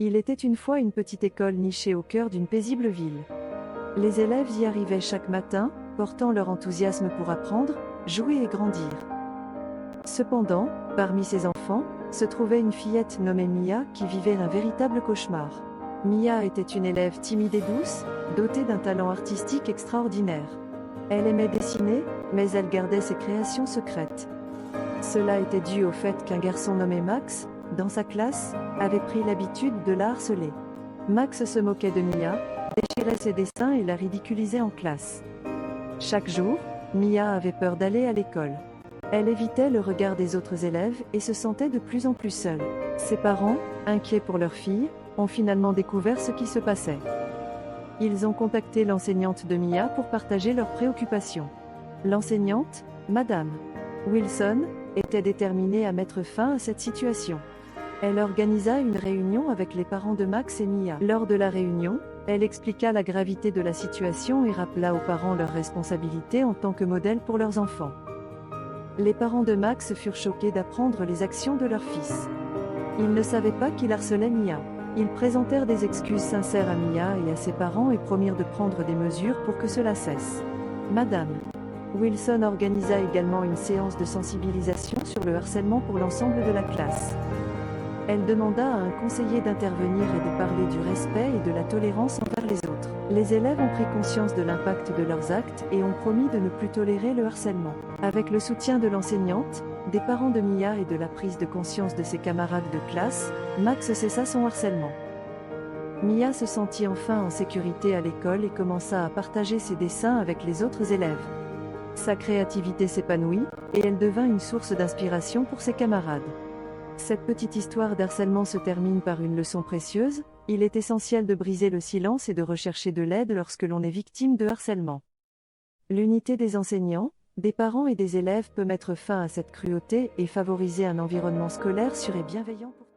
Il était une fois une petite école nichée au cœur d'une paisible ville. Les élèves y arrivaient chaque matin, portant leur enthousiasme pour apprendre, jouer et grandir. Cependant, parmi ces enfants, se trouvait une fillette nommée Mia qui vivait un véritable cauchemar. Mia était une élève timide et douce, dotée d'un talent artistique extraordinaire. Elle aimait dessiner, mais elle gardait ses créations secrètes. Cela était dû au fait qu'un garçon nommé Max, dans sa classe, avait pris l'habitude de la harceler. Max se moquait de Mia, déchirait ses dessins et la ridiculisait en classe. Chaque jour, Mia avait peur d'aller à l'école. Elle évitait le regard des autres élèves et se sentait de plus en plus seule. Ses parents, inquiets pour leur fille, ont finalement découvert ce qui se passait. Ils ont contacté l'enseignante de Mia pour partager leurs préoccupations. L'enseignante, Madame Wilson, était déterminée à mettre fin à cette situation. Elle organisa une réunion avec les parents de Max et Mia. Lors de la réunion, elle expliqua la gravité de la situation et rappela aux parents leurs responsabilités en tant que modèle pour leurs enfants. Les parents de Max furent choqués d'apprendre les actions de leur fils. Ils ne savaient pas qu'il harcelait Mia. Ils présentèrent des excuses sincères à Mia et à ses parents et promirent de prendre des mesures pour que cela cesse. Madame Wilson organisa également une séance de sensibilisation sur le harcèlement pour l'ensemble de la classe. Elle demanda à un conseiller d'intervenir et de parler du respect et de la tolérance envers les autres. Les élèves ont pris conscience de l'impact de leurs actes et ont promis de ne plus tolérer le harcèlement. Avec le soutien de l'enseignante, des parents de Mia et de la prise de conscience de ses camarades de classe, Max cessa son harcèlement. Mia se sentit enfin en sécurité à l'école et commença à partager ses dessins avec les autres élèves. Sa créativité s'épanouit, et elle devint une source d'inspiration pour ses camarades. Cette petite histoire d'harcèlement se termine par une leçon précieuse: il est essentiel de briser le silence et de rechercher de l'aide lorsque l'on est victime de harcèlement. L'unité des enseignants, des parents et des élèves peut mettre fin à cette cruauté et favoriser un environnement scolaire sûr et bienveillant pour